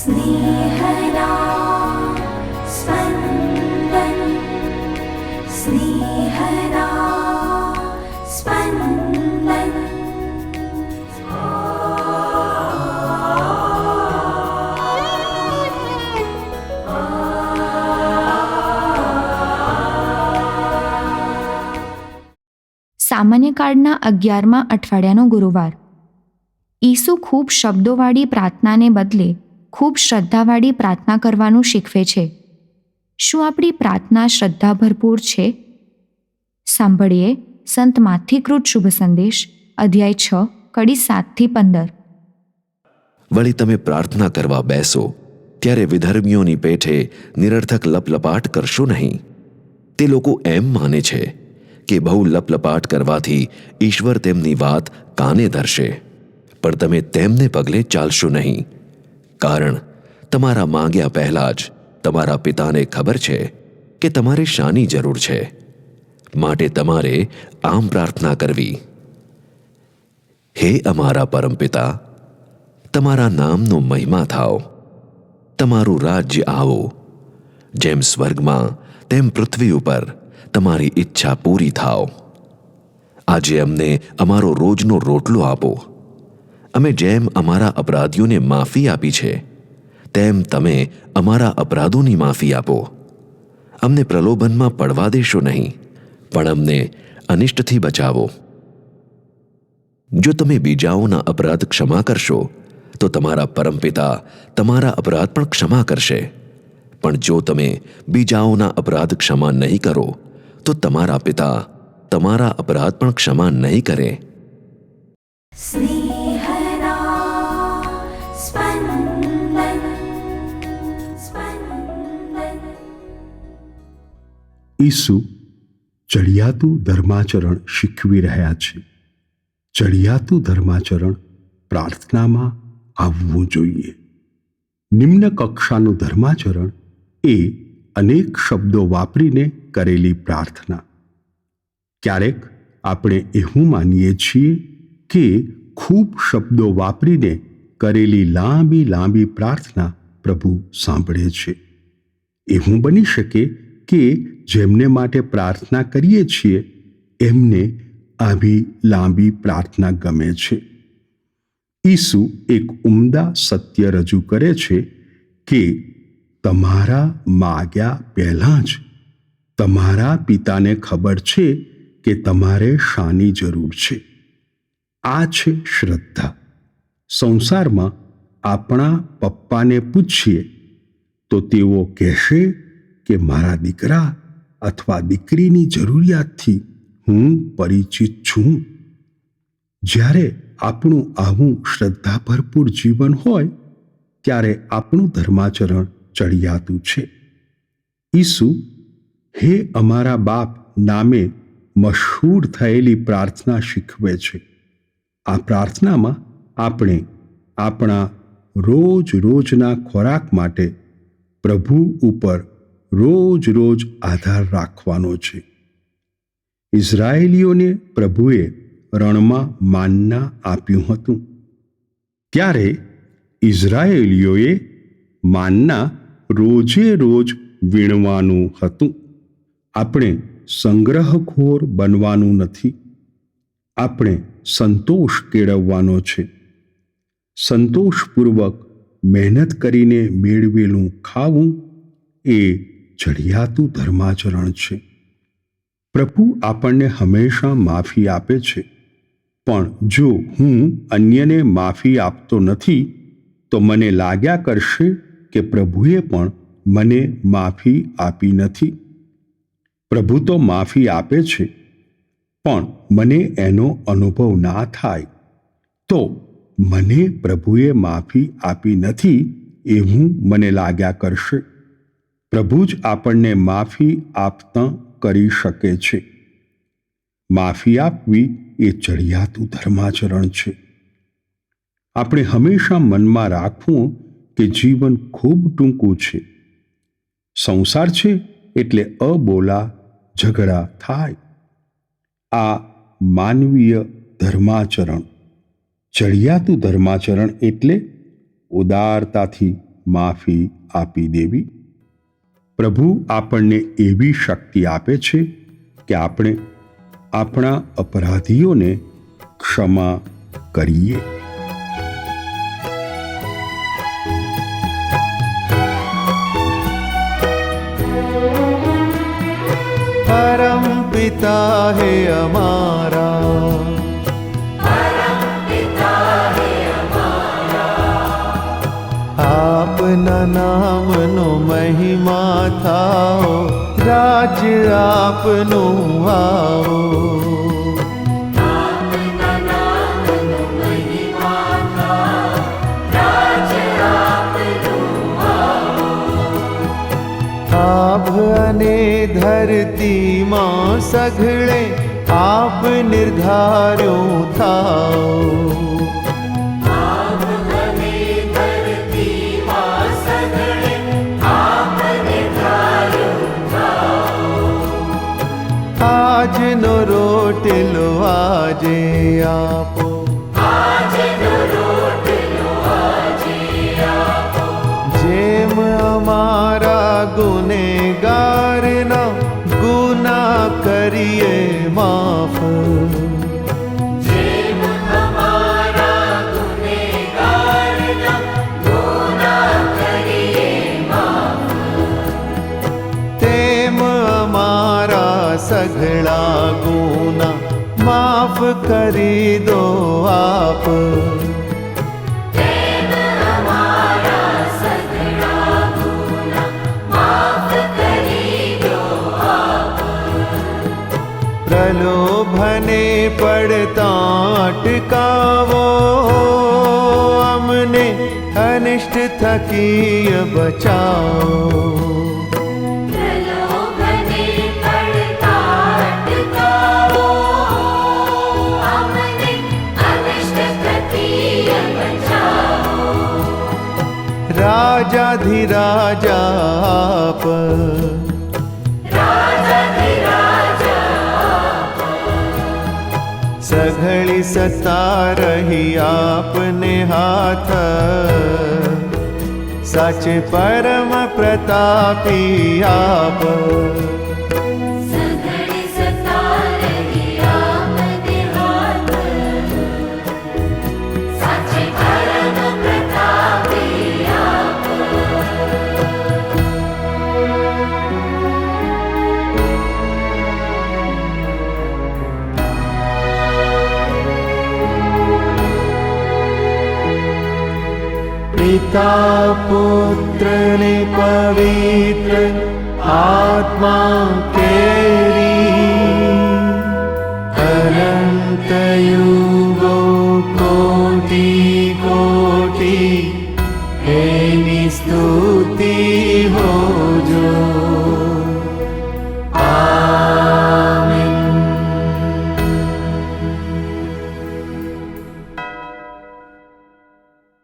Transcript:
स्नेहदा स्पन्दन स्नेहदा स्पन्दन। સામાન્ય કાળના 11મા અઠવાડિયાનો ગુરુવાર. ઈસુ ખૂબ શબ્દોવાળી પ્રાર્થનાને બદલે ખૂબ શ્રદ્ધાવાળી પ્રાર્થના કરવાનું શીખવે છે. શું આપણી પ્રાર્થના શ્રદ્ધા ભરપૂર છે? સાંભળીએ સંત માથીકૃત શુભ સંદેશ, અધ્યાય 6, કડી 7-15. વળી તમે પ્રાર્થના કરવા બેસો ત્યારે વિધર્મીઓની પેઠે નિરર્થક લપલપાટ કરશો નહીં. તે લોકો એમ માને છે કે બહુ લપલપાટ કરવાથી ઈશ્વર તેમની વાત કાને ધરશે. પણ તમે તેમને પગલે ચાલશો નહીં, કારણ તમારા માંગ્યા પહેલાં જ તમારા પિતાને ખબર છે કે તમારે શાની જરૂર છે. માટે તમારે આમ પ્રાર્થના કરવી: હે અમારા પરમપિતા, તમારા નામનો મહિમા થાવ. તમારું રાજ્ય આવો. જેમ સ્વર્ગમાં તેમ પૃથ્વી ઉપર તમારી ઈચ્છા પૂરી થાવ. આજે અમને અમારો રોજનો રોટલો આપો. અમે જેમ અમારા અપરાધીઓને માફી આપી છે તેમ તમે અમારા અપરાધોની માફી આપો. અમને પ્રલોભનમાં પડવા દેશો નહીં, પણ અમને અનિષ્ટથી બચાવો. જો તમે બીજાઓના અપરાધ ક્ષમા કરશો તો તમારા પરમપિતા તમારા અપરાધ પણ ક્ષમા કરશે. પણ જો તમે બીજાઓના અપરાધ ક્ષમા નહીં કરો તો તમારા પિતા તમારા અપરાધ પણ ક્ષમા નહીં કરે. स्नेहदा स्पन्दन स्पन्दन। ઈસુ ચડિયાતું ધર્માચરણ શીખવી રહ્યા છે. ચડિયાતું ધર્માચરણ પ્રાર્થનામાં આવવું જોઈએ. નિમ્ન કક્ષાનું ધર્માચરણ એ અનેક શબ્દો વાપરીને કરેલી પ્રાર્થના. ક્યારેક આપણે એવું માનીએ છીએ કે ખૂબ શબ્દો વાપરીને કરેલી લાંબી લાંબી પ્રાર્થના પ્રભુ સાંભળે છે. એવું બની શકે કે જેમને માટે પ્રાર્થના કરીએ છીએ એમને આવી લાંબી પ્રાર્થના ગમે છે. ઈસુ એક ઉમદા સત્ય રજૂ કરે છે કે તમારા માગ્યા પહેલાં જ તમારા પિતાને ખબર છે કે તમારે શાની જરૂર છે. આ છે શ્રદ્ધા. સંસારમાં આપણા પપ્પાને પૂછીએ તો તેઓ કહેશે કે મારા દીકરા અથવા દીકરીની જરૂરિયાતથી હું પરિચિત છું. જ્યારે આપણું આવું શ્રદ્ધા ભરપૂર જીવન હોય ત્યારે આપણું ધર્માચરણ ચડિયાતું છે. ઈસુ હે અમારા બાપ નામે મશહૂર થયેલી પ્રાર્થના શીખવે છે. આ પ્રાર્થનામાં આપણે આપણા રોજ રોજના ખોરાક માટે પ્રભુ ઉપર રોજ રોજ આધાર રાખવાનો છે. ઇઝરાયેલીઓને પ્રભુએ રણમાં માન્ના આપ્યું હતું. ત્યારે ઇઝરાયેલીઓએ માન્ના રોજે રોજ વીણવાનું હતું. આપણે સંગ્રહખોર બનવાનું નથી. આપણે સંતોષ કેળવવાનો છે. સંતોષપૂર્વક મહેનત કરીને મેળવેલું ખાવું એ ચડિયાતું ધર્માચરણ છે. પ્રભુ આપણને હંમેશા માફી આપે છે, પણ જો હું અન્યને માફી આપતો નથી તો મને લાગ્યા કરશે કે પ્રભુએ પણ મને માફી આપી નથી. પ્રભુ તો માફી આપે છે, પણ મને એનો અનુભવ ના થાય તો મને પ્રભુએ માફી આપી નથી એવું મને લાગ્યા કરશે. પ્રભુ જ આપણને માફી આપતા કરી શકે છે. માફી આપવી એ ચડિયાતું ધર્માચરણ છે. આપણે હંમેશા મનમાં રાખવું કે જીવન ખૂબ ટૂંકું છે. સંસાર છે એટલે અબોલા ઝઘડા થાય. આ માનવીય ધર્માચરણ. ચડિયાતું ધર્માચરણ એટલે ઉદારતાથી માફી આપી દેવી. પ્રભુ આપણને એવી શક્તિ આપે છે કે આપણે આપણા અપરાધીઓને ક્ષમા કરીએ. परम पिता है हमारा, आपना नामनो महिमा थाओ, राज्य आपनो आओ. આભ અને ધરતીમાં સઘળે આપ નિર્ધાર્યો થાઓ. આજનો રોટલો આજે આપો, જેમ અમારા ગુનેગારના ગુના કરીએ માફ. તેમ અમારા સઘળા ગુના માફ કરી દો આપ. પ્રલોભને પડતા અટકાવો, અમને અનિષ્ટ થકી બચાવો. રાજાધિરાજા આપ, સઘળી સત્તા રહી આપને હાથ, સાચે પરમ પ્રતાપી આપ. પિતા પુત્ર ને પવિત્ર આત્મા કેરી, અનંત યુગો કોટી કોટી એની સ્તુતિ હો જો.